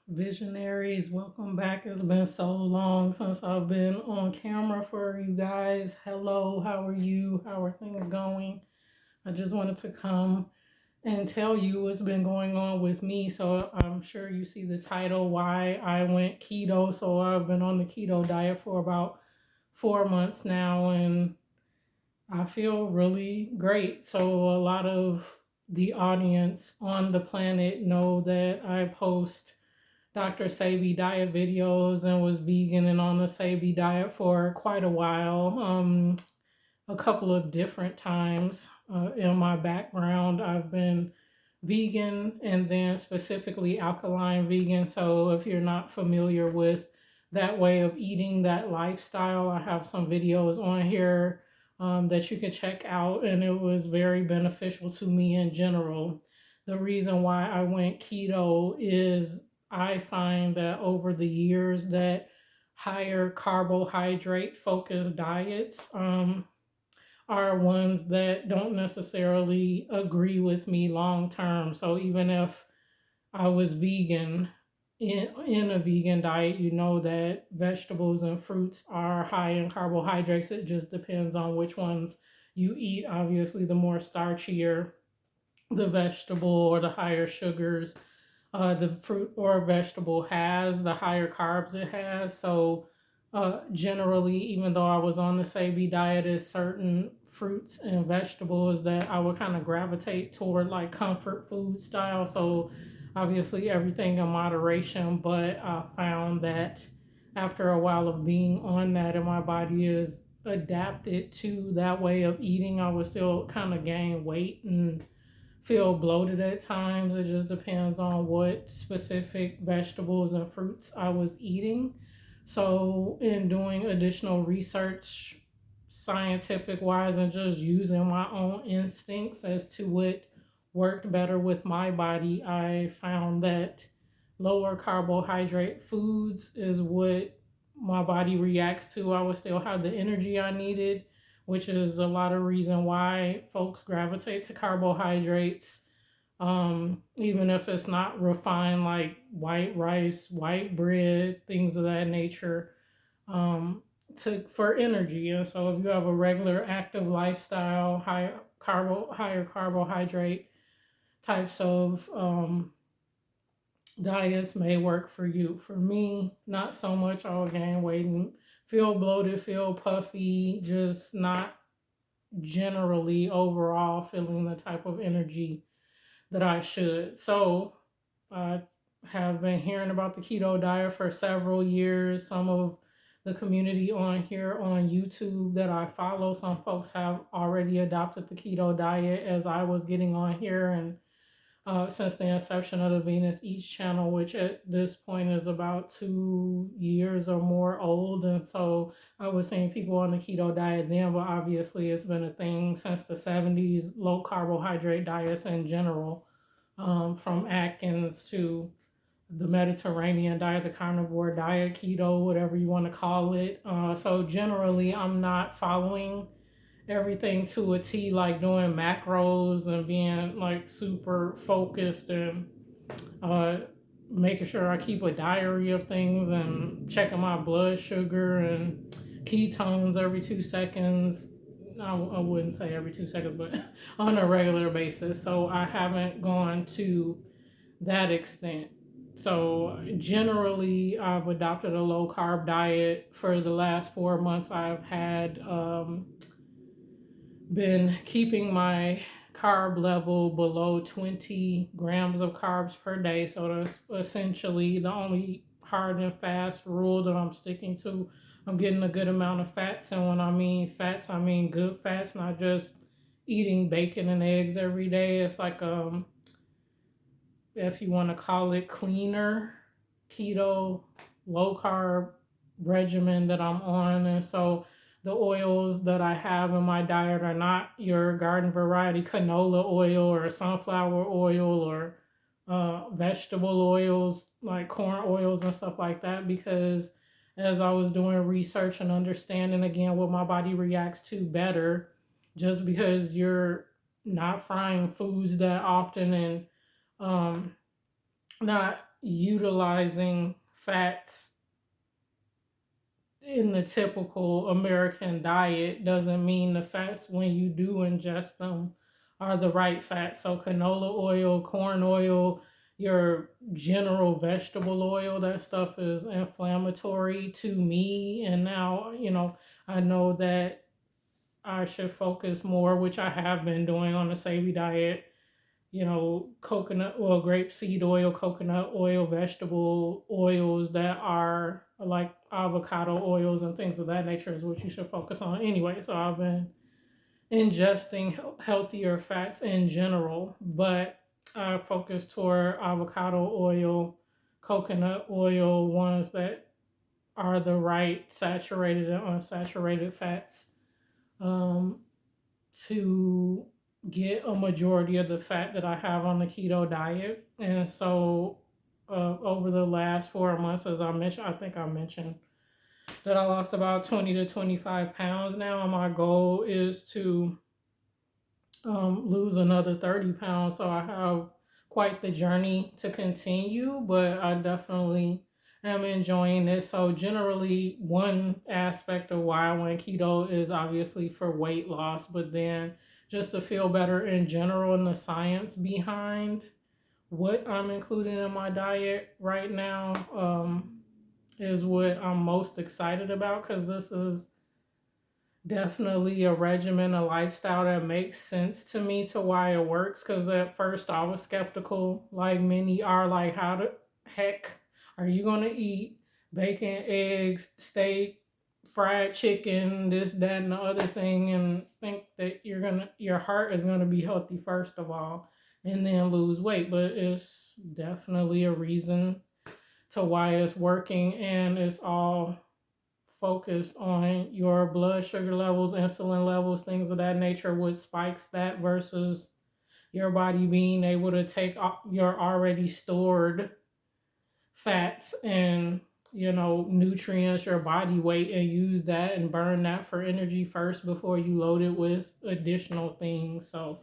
Visionaries, welcome back. It's been so long since I've been on camera for you guys. Hello, how are you? How are things going? I just wanted to come and tell you what's been going on with me. So I'm sure you see the title, Why I Went Keto. So I've been on the keto diet for about 4 months now, and I feel really great. So a lot of the audience on the planet know that I post Dr. Sebi diet videos and was vegan and on the Sebi diet for quite a while. A couple of different times in my background, I've been vegan and then specifically alkaline vegan. So if you're not familiar with that way of eating, that lifestyle, I have some videos on here that you can check out, and it was very beneficial to me in general. The reason why I went keto is I find that over the years that higher carbohydrate focused diets are ones that don't necessarily agree with me long term. So even if I was vegan, in a vegan diet, you know that vegetables and fruits are high in carbohydrates. It just depends on which ones you eat. Obviously, the more starchier the vegetable or the higher sugars the fruit or vegetable has, the higher carbs it has. So, generally, even though I was on the Sabi diet, is certain fruits and vegetables that I would kind of gravitate toward, like comfort food style. So, obviously, everything in moderation. But I found that after a while of being on that, and my body is adapted to that way of eating, I would still kind of gain weight and feel bloated at times. It just depends on what specific vegetables and fruits I was eating. So, in doing additional research, scientific wise, and just using my own instincts as to what worked better with my body, I found that lower carbohydrate foods is what my body reacts to. I would still have the energy I needed, which is a lot of reason why folks gravitate to carbohydrates, even if it's not refined, like white rice, white bread, things of that nature, um, for energy. And so, if you have a regular active lifestyle, higher carbohydrate types of diets may work for you. For me, not so much. I'll gain weight and feel bloated, feel puffy, just not generally overall feeling the type of energy that I should. So I have been hearing about the keto diet for several years. Some of the community on here on YouTube that I follow, some folks have already adopted the keto diet as I was getting on here, and since the inception of the Venus Eats channel, which at this point is about 2 years or more old. And so I was seeing people on the keto diet then, but obviously it's been a thing since the 70s, low carbohydrate diets in general, from Atkins to the Mediterranean diet, the carnivore diet, keto, whatever you want to call it. So generally, I'm not following everything to a T, like doing macros and being like super focused and uh, making sure I keep a diary of things and checking my blood sugar and ketones every 2 seconds. I wouldn't say every 2 seconds, but on a regular basis. So I haven't gone to that extent. So generally, I've adopted a low carb diet for the last 4 months. I've had been keeping my carb level below 20 grams of carbs per day. So that's essentially the only hard and fast rule that I'm sticking to. I'm getting a good amount of fats. And when I mean fats, I mean good fats, not just eating bacon and eggs every day. It's like, if you want to call it, cleaner keto, low carb regimen that I'm on. And so the oils that I have in my diet are not your garden variety canola oil or sunflower oil or vegetable oils like corn oils and stuff like that, because as I was doing research and understanding again what my body reacts to better, just because you're not frying foods that often and um, not utilizing fats in the typical American diet doesn't mean the fats, when you do ingest them, are the right fats. So canola oil, corn oil, your general vegetable oil, that stuff is inflammatory to me. And now, I know that I should focus more, which I have been doing on the Savvy diet, coconut oil, grapeseed oil, coconut oil, vegetable oils that are like avocado oils and things of that nature is what you should focus on anyway. So I've been ingesting healthier fats in general, but I focus toward avocado oil, coconut oil, ones that are the right saturated and unsaturated fats. Um, to get a majority of the fat that I have on the keto diet. And so, over the last 4 months, as I mentioned, I think I mentioned that I lost about 20 to 25 pounds now. And my goal is to lose another 30 pounds. So I have quite the journey to continue, but I definitely am enjoying it. So generally, one aspect of why I went keto is obviously for weight loss, but then just to feel better in general, and the science behind what I'm including in my diet right now is what I'm most excited about, because this is definitely a regimen, a lifestyle that makes sense to me to why it works. Because at first I was skeptical, like many are, like, how the heck are you going to eat bacon, eggs, steak, fried chicken, this, that, and the other thing, and think that your heart is gonna be healthy first of all, and then lose weight? But it's definitely a reason to why it's working, and it's all focused on your blood sugar levels, insulin levels, things of that nature, what spikes that versus your body being able to take your already stored fats and nutrients, your body weight, and use that and burn that for energy first before you load it with additional things. So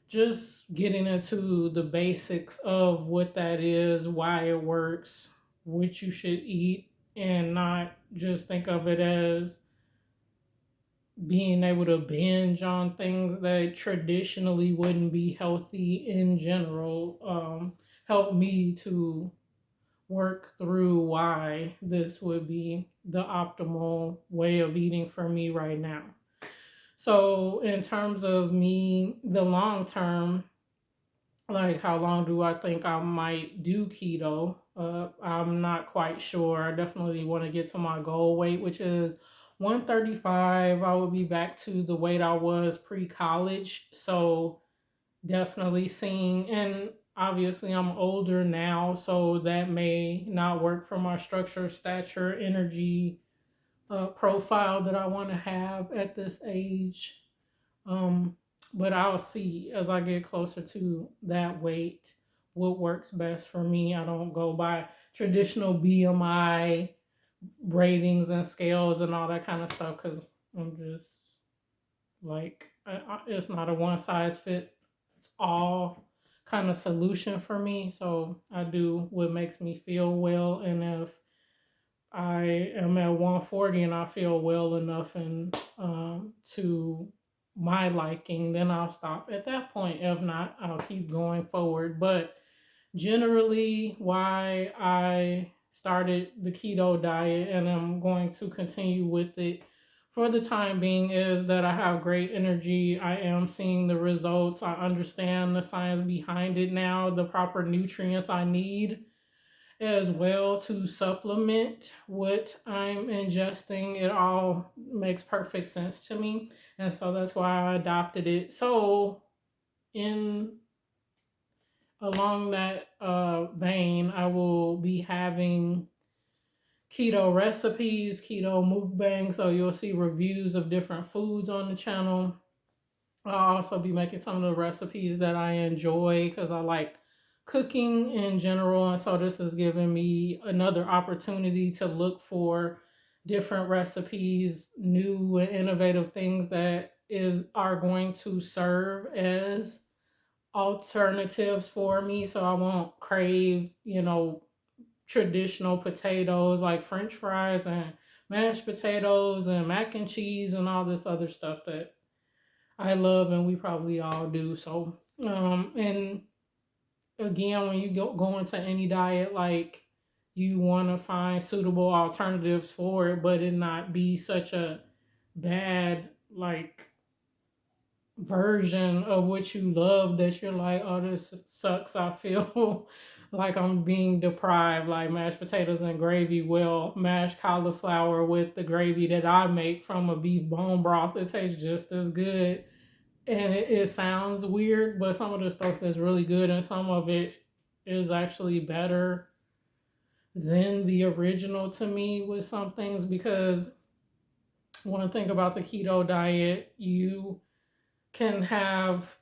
just getting into the basics of what that is, why it works, what you should eat, and not just think of it as being able to binge on things that traditionally wouldn't be healthy in general. Help me to work through why this would be the optimal way of eating for me right now. So in terms of me, the long term, like how long do I think I might do keto? I'm not quite sure. I definitely want to get to my goal weight, which is 135. I will be back to the weight I was pre-college. So definitely seeing, and obviously I'm older now, so that may not work for my structure, stature, energy profile that I want to have at this age. Um, but I'll see as I get closer to that weight what works best for me. I don't go by traditional BMI ratings and scales and all that kind of stuff, because I'm just like, it's not a one size fits all kind of solution for me. So I do what makes me feel well, and if I am at 140 and I feel well enough and to my liking, then I'll stop at that point. If not, I'll keep going forward. But generally, why I started the keto diet and I'm going to continue with it for the time being is that I have great energy. I am seeing the results. I understand the science behind it now, the proper nutrients I need as well to supplement what I'm ingesting. It all makes perfect sense to me. And so that's why I adopted it. So in along that vein, I will be having keto recipes, keto mukbang. So you'll see reviews of different foods on the channel. I'll also be making some of the recipes that I enjoy because I like cooking in general. And so this is giving me another opportunity to look for different recipes, new and innovative things that are going to serve as alternatives for me so I won't crave, traditional potatoes like French fries and mashed potatoes and mac and cheese and all this other stuff that I love and we probably all do. So, and again, when you go into any diet, like you want to find suitable alternatives for it, but it not be such a bad like version of what you love that you're like, oh, this sucks. I feel like I'm being deprived, like mashed potatoes and gravy. Well, mashed cauliflower with the gravy that I make from a beef bone broth, it tastes just as good. And it sounds weird, but some of the stuff is really good, and some of it is actually better than the original to me with some things because when I think about the keto diet, you can have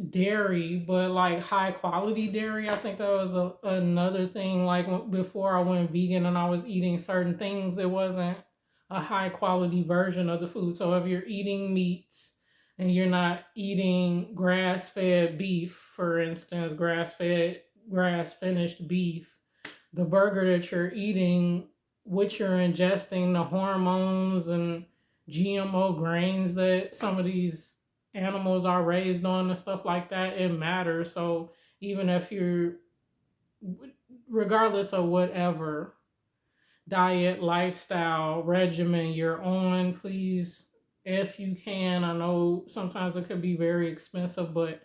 dairy, but like high quality dairy. I think that was another thing. Like before I went vegan and I was eating certain things, it wasn't a high quality version of the food. So if you're eating meats and you're not eating grass fed beef, for instance, grass finished beef, the burger that you're eating, what you're ingesting, the hormones and GMO grains that some of these animals are raised on and stuff like that, it matters. So even if you're, regardless of whatever diet, lifestyle, regimen you're on, please, if you can, I know sometimes it could be very expensive, but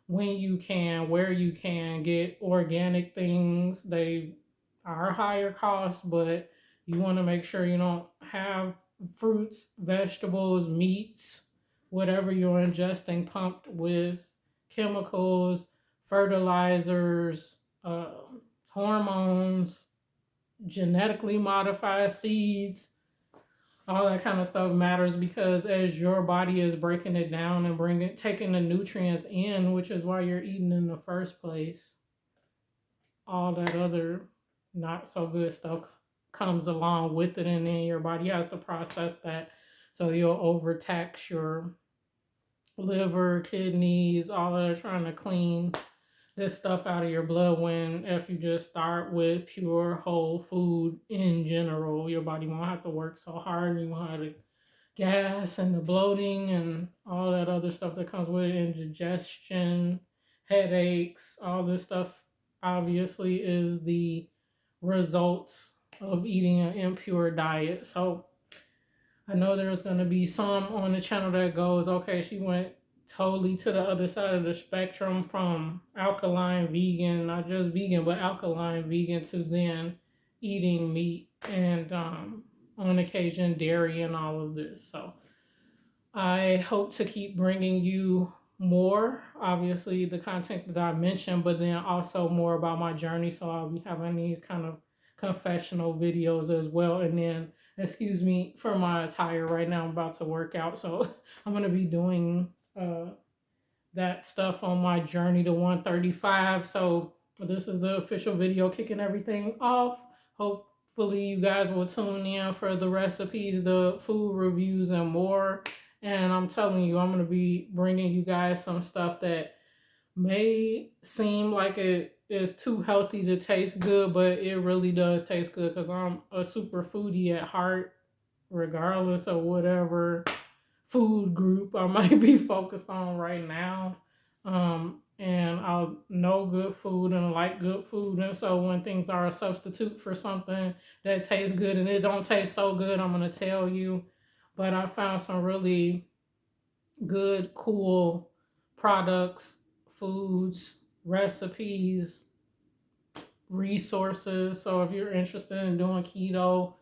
when you can, where you can, get organic things. They are higher cost, but you want to make sure you don't have fruits, vegetables, meats, whatever you're ingesting pumped with chemicals, fertilizers, hormones, genetically modified seeds. All that kind of stuff matters because as your body is breaking it down and taking the nutrients in, which is why you're eating in the first place, all that other not so good stuff comes along with it, and then your body has to process that. So you'll overtax your liver, kidneys, all of that, trying to clean this stuff out of your blood, when if you just start with pure whole food in general, your body won't have to work so hard. You won't have the gas and the bloating and all that other stuff that comes with it, indigestion, headaches, all this stuff obviously is the results of eating an impure diet. So I know there's going to be some on the channel that goes, okay, she went totally to the other side of the spectrum from alkaline vegan, not just vegan, but alkaline vegan, to then eating meat and on occasion dairy and all of this. So I hope to keep bringing you more, obviously the content that I mentioned, but then also more about my journey. So I'll be having these kind of confessional videos as well. And then, excuse me for my attire right now, I'm about to work out. So I'm going to be doing that stuff on my journey to 135. So this is the official video kicking everything off. Hopefully you guys will tune in for the recipes, the food reviews, and more. And I'm telling you, I'm going to be bringing you guys some stuff that may seem like it is too healthy to taste good, but it really does taste good because I'm a super foodie at heart, regardless of whatever food group I might be focused on right now. And I know good food and like good food. And so when things are a substitute for something that tastes good and it don't taste so good, I'm going to tell you. But I found some really good, cool products, foods, recipes, resources. So if you're interested in doing keto,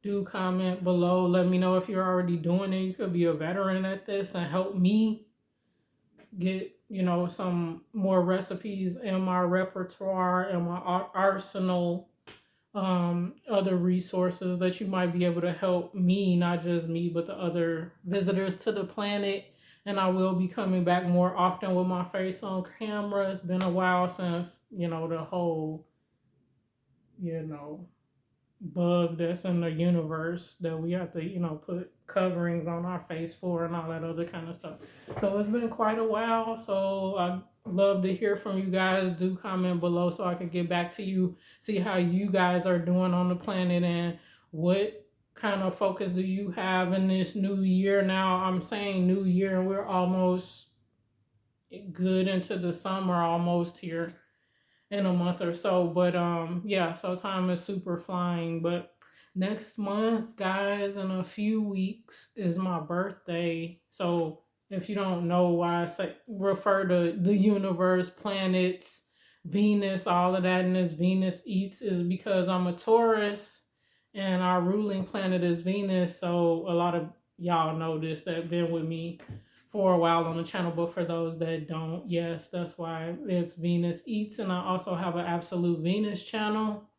do comment below. Let me know if you're already doing it. You could be a veteran at this and help me get, some more recipes in my repertoire and my arsenal. Other resources that you might be able to help me, not just me, but the other visitors to the planet. And I will be coming back more often with my face on camera. It's been a while since, the whole, bug that's in the universe that we have to, put coverings on our face for and all that other kind of stuff. So it's been quite a while. So I love to hear from you guys. Do comment below so I can get back to you, see how you guys are doing on the planet, and what kind of focus do you have in this new year. Now I'm saying new year, and we're almost good into the summer, almost here in a month or so. But yeah, so time is super flying. But next month, guys, in a few weeks is my birthday. So if you don't know why I say refer to the universe, planets, Venus, all of that, and this Venus eats, is because I'm a Taurus and our ruling planet is Venus. So a lot of y'all know this that have been with me for a while on the channel, but for those that don't, yes, that's why it's Venus Eats. And I also have an Absolute Venus channel,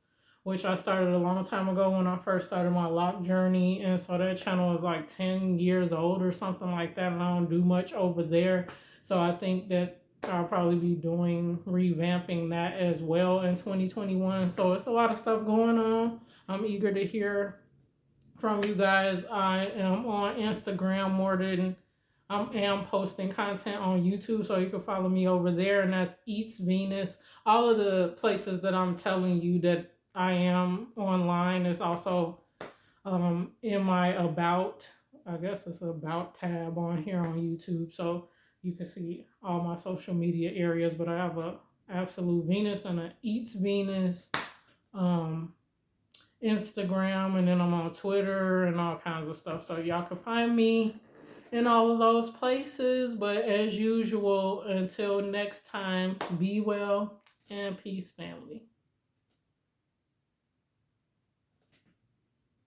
which I started a long time ago when I first started my lock journey. And so that channel is like 10 years old or something like that, and I don't do much over there. So I think that I'll probably be doing revamping that as well in 2021. So it's a lot of stuff going on. I'm eager to hear from you guys. I am on Instagram more than I am posting content on YouTube, so you can follow me over there, and that's Eats Venus. All of the places that I'm telling you that I am online is also in my about, I guess it's about tab on here on YouTube, so you can see all my social media areas. But I have a Absolute Venus and a Eats Venus Instagram, and then I'm on Twitter and all kinds of stuff. So y'all can find me in all of those places. But as usual, until next time, be well and peace, family.